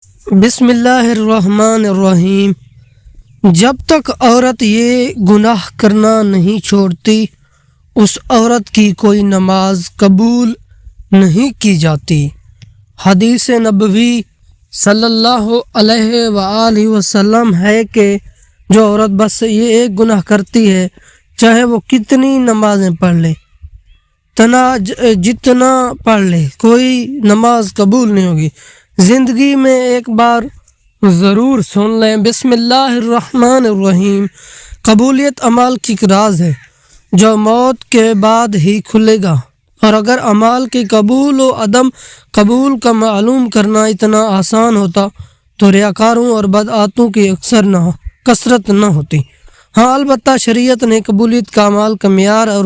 بسم اللہ الرحمن الرحیم۔ جب تک عورت یہ گناہ کرنا نہیں چھوڑتی اس عورت کی کوئی نماز قبول نہیں کی جاتی۔ حدیث نبوی صلی اللہ علیہ وآلہ وسلم ہے کہ جو عورت بس یہ ایک گناہ کرتی ہے چاہے وہ کتنی نمازیں پڑھ لے جتنا پڑھ لے کوئی نماز قبول نہیں ہوگی۔ زندگی میں ایک بار ضرور سن لیں، بسم اللہ الرحمن الرحیم۔ قبولیت عمل کی راز ہے جو موت کے بعد ہی کھلے گا، اور اگر اعمال کے قبول و عدم قبول کا معلوم کرنا اتنا آسان ہوتا تو ریاکاروں اور بدعاتوں کی کثرت نہ ہوتی۔ ہاں، البتہ شریعت نے قبولیت کا اعمال کا معیار اور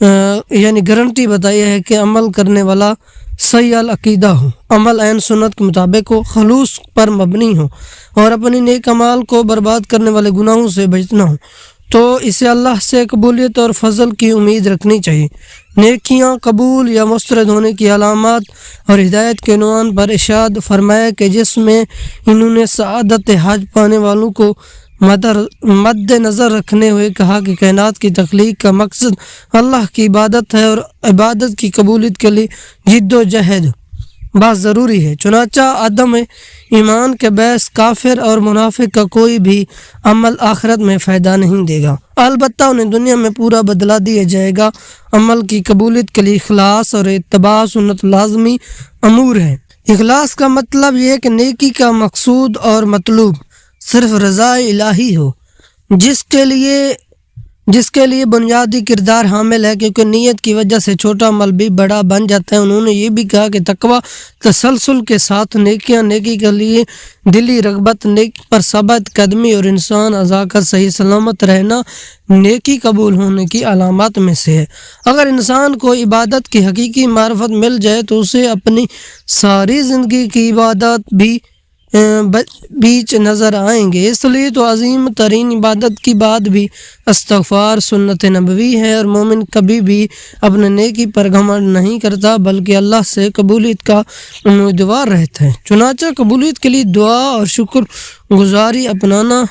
گارنٹی بتائی ہے کہ عمل کرنے والا صحیح العقیدہ ہو، عمل عین سنت کے مطابق ہو، خلوص پر مبنی ہو اور اپنی نیک اعمال کو برباد کرنے والے گناہوں سے بچنا ہو، تو اسے اللہ سے قبولیت اور فضل کی امید رکھنی چاہیے۔ نیکیاں قبول یا مسترد ہونے کی علامات اور ہدایت کے عنوان پر ارشاد فرمایا کہ جس میں انہوں نے سعادت حج پانے والوں کو مد نظر رکھنے ہوئے کہا کہ کائنات کی تخلیق کا مقصد اللہ کی عبادت ہے اور عبادت کی قبولیت کے لیے جد و جہد بہت ضروری ہے۔ چنانچہ عدم ایمان کے باعث کافر اور منافق کا کوئی بھی عمل آخرت میں فائدہ نہیں دے گا، البتہ انہیں دنیا میں پورا بدلہ دیا جائے گا۔ عمل کی قبولیت کے لیے اخلاص اور اتباع سنت لازمی امور ہے۔ اخلاص کا مطلب یہ ہے کہ نیکی کا مقصود اور مطلوب صرف رضا الہی ہو، جس کے لیے بنیادی کردار حامل ہے، کیونکہ نیت کی وجہ سے چھوٹا عمل بھی بڑا بن جاتا ہے۔ انہوں نے یہ بھی کہا کہ تقویٰ تسلسل کے ساتھ نیکیاں، نیکی کے لیے دلی رغبت، نیکی پر ثابت قدمی اور انسان اذا کر صحیح سلامت رہنا نیکی قبول ہونے کی علامات میں سے ہے۔ اگر انسان کو عبادت کی حقیقی معرفت مل جائے تو اسے اپنی ساری زندگی کی عبادت بھی بیچ نظر آئیں گے۔ اس لیے تو عظیم ترین عبادت کی بعد بھی استغفار سنت نبوی ہے، اور مومن کبھی بھی اپنے نیکی پر گھمنڈ نہیں کرتا بلکہ اللہ سے قبولیت کا امیدوار رہتا ہے۔ چنانچہ قبولیت کے لیے دعا اور شکر گزاری اپناتا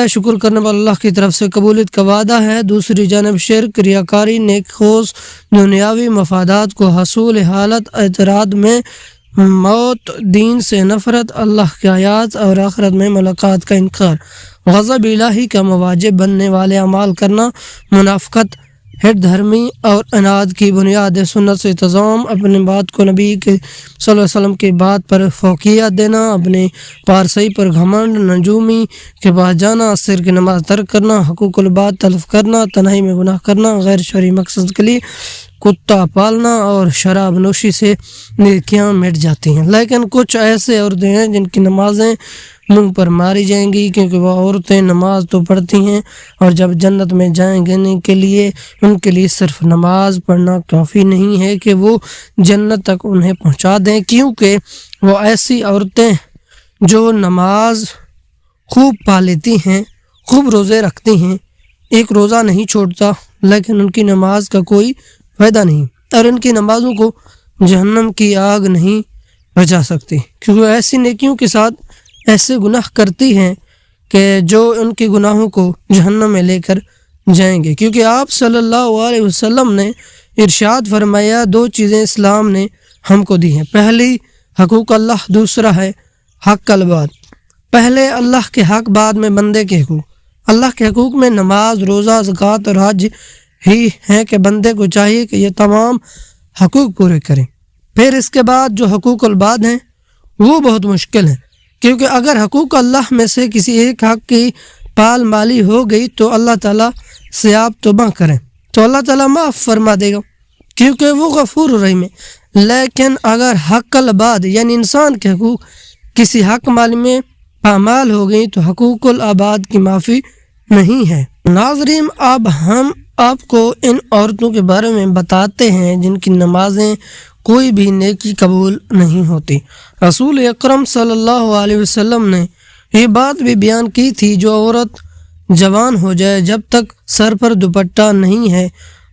ہے۔ شکر کرنے والا اللہ کی طرف سے قبولیت کا وعدہ ہے۔ دوسری جانب شرک، ریاکاری، نیک خوض، دنیاوی مفادات کو حصول حالت، اعتراض میں موت، دین سے نفرت، اللہ کی آیات اور آخرت میں ملاقات کا انکار، غضب الہی کا مواجب بننے والے اعمال کرنا، منافقت، ہٹ دھرمی اور عناد کی بنیاد سنت سے انتظام، اپنے بات کو نبی کے صلی اللہ علیہ وسلم کی بات پر فوقیت دینا، اپنے پارسائی پر گھمنڈ، نجومی کے پاس جانا، عصر کی نماز ترک کرنا، حقوق العباد تلف کرنا، تنہائی میں گناہ کرنا، غیر شرعی مقصد کے لیے کتا پالنا اور شراب نوشی سے نیکیاں مٹ جاتی ہیں۔ لیکن کچھ ایسے عورتیں ہیں جن کی نمازیں منہ پر ماری جائیں گی، کیونکہ وہ عورتیں نماز تو پڑھتی ہیں اور جب جنت میں جائیں گے کے لیے ان کے لیے صرف نماز پڑھنا کافی نہیں ہے کہ وہ جنت تک انہیں پہنچا دیں، کیونکہ وہ ایسی عورتیں جو نماز خوب پا لیتی ہیں، خوب روزے رکھتی ہیں، ایک روزہ نہیں چھوڑتا، لیکن ان کی نماز کا کوئی فائدہ نہیں، اور ان کی نمازوں کو جہنم کی آگ نہیں بچا سکتی، کیونکہ ایسی نیکیوں کے ساتھ ایسے گناہ کرتی ہیں کہ جو ان کے گناہوں کو جہنم میں لے کر جائیں گے۔ کیونکہ آپ صلی اللہ علیہ وسلم نے ارشاد فرمایا، دو چیزیں اسلام نے ہم کو دی ہیں، پہلی حقوق اللہ، دوسرا ہے حق العباد۔ پہلے اللہ کے حق، بعد میں بندے کے حقوق۔ اللہ کے حقوق میں نماز، روزہ، زکوٰۃ اور حج ہی ہیں کہ بندے کو چاہیے کہ یہ تمام حقوق پورے کریں۔ پھر اس کے بعد جو حقوق العباد ہیں وہ بہت مشکل ہیں، کیونکہ اگر حقوق اللہ میں سے کسی ایک حق کی پال مالی ہو گئی تو اللہ تعالیٰ سے آپ توبہ کریں تو اللہ تعالیٰ معاف فرما دے گا، کیونکہ وہ غفور رحیم ہے۔ لیکن اگر حق العباد یعنی انسان کے حقوق کسی حق مالی میں پامال ہو گئی تو حقوق العباد کی معافی نہیں ہے۔ ناظرین، اب ہم آپ کو ان عورتوں کے بارے میں بتاتے ہیں جن کی نمازیں کوئی بھی نیکی قبول نہیں ہوتی۔ رسول اکرم صلی اللہ علیہ وسلم نے یہ بات بھی بیان کی تھی، جو عورت جوان ہو جائے جب تک سر پر دوپٹہ نہیں ہے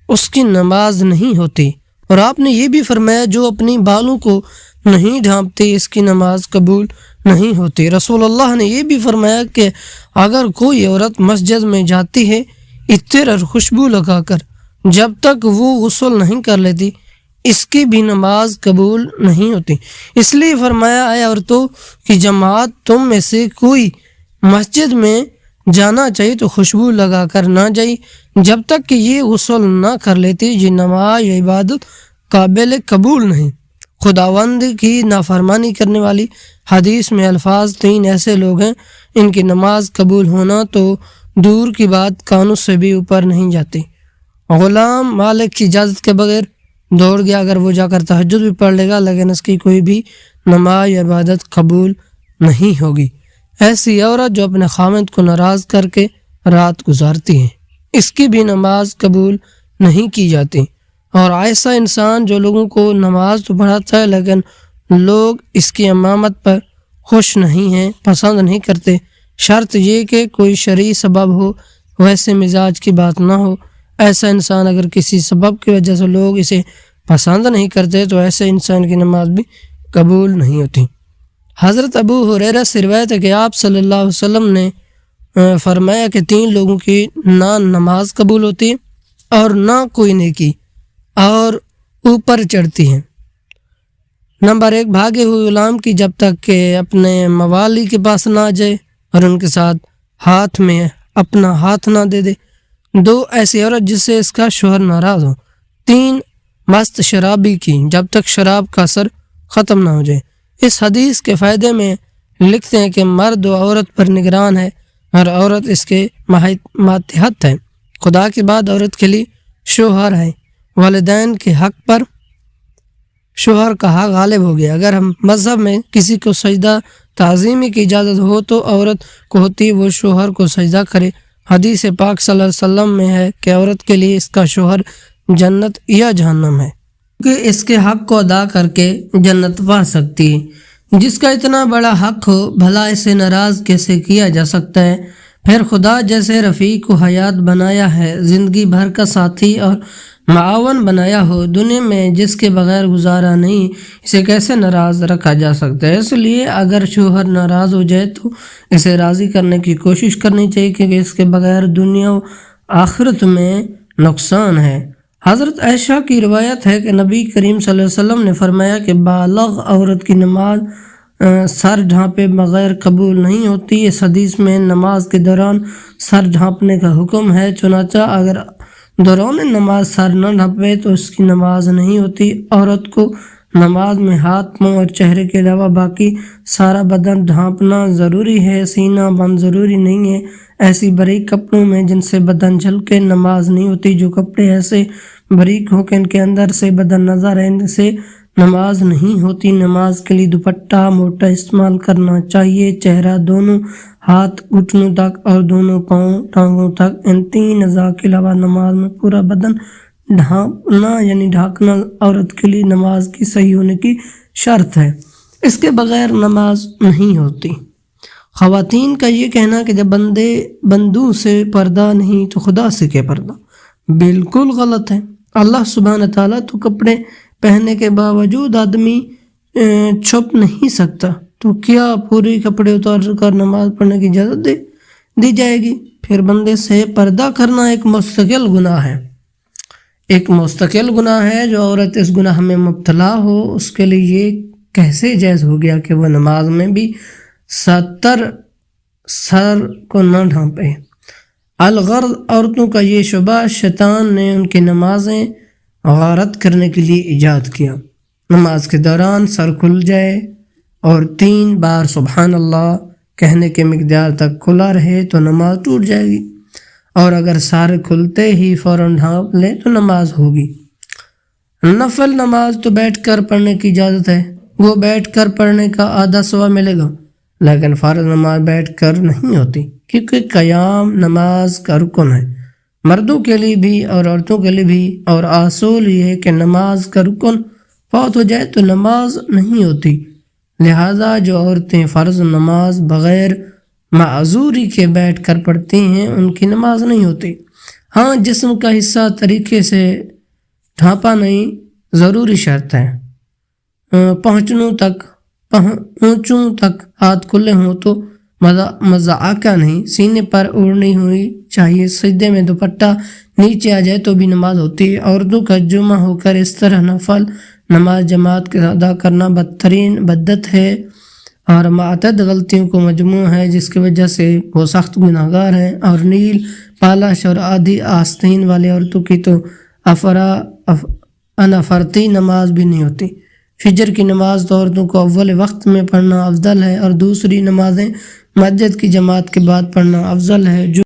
اس کی نماز نہیں ہوتی، اور آپ نے یہ بھی فرمایا جو اپنی بالوں کو نہیں ڈھانپتی اس کی نماز قبول نہیں ہوتی۔ رسول اللہ نے یہ بھی فرمایا کہ اگر کوئی عورت مسجد میں جاتی ہے عطر اور خوشبو لگا کر جب تک وہ غسل نہیں کر لیتی اس کی بھی نماز قبول نہیں ہوتی۔ اس لیے فرمایا اے عورتوں کی جماعت تم میں سے کوئی مسجد میں جانا چاہیے تو خوشبو لگا کر نہ جائے جب تک کہ یہ غسل نہ کر لیتی، یہ نماز یا عبادت قابل قبول نہیں۔ خداوند کی نافرمانی کرنے والی حدیث میں الفاظ 3 ایسے لوگ ہیں ان کی نماز قبول ہونا تو دور کی بات کانوں سے بھی اوپر نہیں جاتی۔ غلام مالک کی اجازت کے بغیر دوڑ گیا، اگر وہ جا کر تہجد بھی پڑھ لے گا لیکن اس کی کوئی بھی نماز یا عبادت قبول نہیں ہوگی۔ ایسی عورت جو اپنے خامند کو ناراض کر کے رات گزارتی ہے اس کی بھی نماز قبول نہیں کی جاتی۔ اور ایسا انسان جو لوگوں کو نماز تو پڑھاتا ہے لیکن لوگ اس کی امامت پر خوش نہیں ہیں، پسند نہیں کرتے، شرط یہ کہ کوئی شرعی سبب ہو، ویسے مزاج کی بات نہ ہو۔ ایسا انسان اگر کسی سبب کی وجہ سے لوگ اسے پسند نہیں کرتے تو ایسے انسان کی نماز بھی قبول نہیں ہوتی۔ حضرت ابو ہریرہ سے روایت ہے کہ آپ صلی اللہ علیہ وسلم نے فرمایا کہ 3 لوگوں کی نہ نماز قبول ہوتی اور نہ کوئی نیکی اور اوپر چڑھتی ہے۔ نمبر 1 بھاگے ہوئے غلام کی جب تک کہ اپنے موالی کے پاس نہ آ جائے اور ان کے ساتھ ہاتھ میں اپنا ہاتھ نہ دے دے۔ 2 ایسی عورت جس سے اس کا شوہر ناراض ہو۔ 3 مست شرابی کی جب تک شراب کا اثر ختم نہ ہو جائے۔ اس حدیث کے فائدے میں لکھتے ہیں کہ مرد و عورت پر نگران ہے اور عورت اس کے ماتحت ہے۔ خدا کے بعد عورت کے لیے شوہر ہے۔ والدین کے حق پر شوہر کا حق غالب ہو گیا۔ اگر ہم مذہب میں کسی کو سجدہ تعظیمی کی اجازت ہو تو عورت کو ہوتی وہ شوہر کو سجدہ کرے۔ حدیث پاک صلی اللہ علیہ وسلم میں ہے کہ عورت کے لیے اس کا شوہر جنت یا جہنم ہے کہ اس کے حق کو ادا کر کے جنت پا سکتی ہے۔ جس کا اتنا بڑا حق ہو بھلا اسے ناراض کیسے کیا جا سکتا ہے؟ پھر خدا جیسے رفیق کو حیات بنایا ہے، زندگی بھر کا ساتھی اور معاون بنایا ہو، دنیا میں جس کے بغیر گزارا نہیں، اسے کیسے ناراض رکھا جا سکتا ہے؟ اس لیے اگر شوہر ناراض ہو جائے تو اسے راضی کرنے کی کوشش کرنی چاہیے کیونکہ اس کے بغیر دنیا و آخرت میں نقصان ہے۔ حضرت عائشہ کی روایت ہے کہ نبی کریم صلی اللہ علیہ وسلم نے فرمایا کہ بالغ عورت کی نماز سر ڈھانپے بغیر قبول نہیں ہوتی۔ اس حدیث میں نماز کے دوران سر ڈھانپنے کا حکم ہے، چنانچہ اگر دوران نماز سر نہ ڈھانپے تو اس کی نماز نہیں ہوتی۔ عورت کو نماز میں ہاتھ، منہ اور چہرے کے علاوہ باقی سارا بدن ڈھانپنا ضروری ہے، سینہ بند ضروری نہیں ہے۔ ایسی باریک کپڑوں میں جن سے بدن جھلکے نماز نہیں ہوتی۔ جو کپڑے ایسے باریک ہوں کہ ان کے اندر سے بدن نظر آئے ان سے نماز نہیں ہوتی۔ نماز کے لیے دوپٹہ موٹا استعمال کرنا چاہیے۔ چہرہ، دونوں ہاتھ گھٹنوں تک اور دونوں پاؤں ٹانگوں تک، ان 3 اعضاء کے علاوہ نماز میں پورا بدن ڈھانپنا یعنی ڈھانکنا عورت کے لیے نماز کی صحیح ہونے کی شرط ہے، اس کے بغیر نماز نہیں ہوتی۔ خواتین کا یہ کہنا کہ جب بندوں سے پردہ نہیں تو خدا سے کیا پردہ، بالکل غلط ہے۔ اللہ سبحانہ تعالیٰ تو کپڑے پہننے کے باوجود آدمی چھپ نہیں سکتا، تو کیا پوری کپڑے اتار کر نماز پڑھنے کی اجازت دی جائے گی؟ پھر بندے سے پردہ کرنا ایک مستقل گناہ ہے، ایک مستقل گناہ ہے۔ جو عورت اس گناہ میں مبتلا ہو اس کے لیے یہ کیسے جائز ہو گیا کہ وہ نماز میں بھی سر کو نہ ڈھانپے؟ الغرض عورتوں کا یہ شبہ شیطان نے ان کی نمازیں غارت کرنے کے لیے ایجاد کیا۔ نماز کے دوران سر کھل جائے اور 3 بار سبحان اللہ کہنے کے مقدار تک کھلا رہے تو نماز ٹوٹ جائے گی، اور اگر سر کھلتے ہی فوراً ڈھانپ لے تو نماز ہوگی۔ نفل نماز تو بیٹھ کر پڑھنے کی اجازت ہے، وہ بیٹھ کر پڑھنے کا آدھا ثواب ملے گا، لیکن فرض نماز بیٹھ کر نہیں ہوتی کیونکہ قیام نماز کا رکن ہے، مردوں کے لیے بھی اور عورتوں کے لیے بھی، اور اصول یہ ہے کہ نماز کا رکن فوت ہو جائے تو نماز نہیں ہوتی۔ لہذا جو عورتیں فرض نماز بغیر معذوری کے بیٹھ کر پڑھتی ہیں ان کی نماز نہیں ہوتی۔ ہاں، جسم کا حصہ طریقے سے ڈھانپا نہیں ضروری شرط ہے، پہنچوں تک ہاتھ کھلے ہوں تو مضحکہ نہیں، سینے پر اوڑھنی ہوئی چاہیے، سجدے میں دوپٹہ نیچے آ جائے تو بھی نماز ہوتی ہے۔ عورتوں کا جمعہ ہو کر اس طرح نفل نماز جماعت کے ادا کرنا بدترین بدعت ہے اور معتد غلطیوں کو مجموع ہے، جس کی وجہ سے وہ سخت گناہگار ہیں۔ اور نیل پالش اور آدھی آستین والی عورتوں کی تو انفرتی نماز بھی نہیں ہوتی۔ فجر کی نماز تو عورتوں کو اول وقت میں پڑھنا افضل ہے اور دوسری نمازیں مسجد کی جماعت کے بعد پڑھنا افضل ہے۔ جو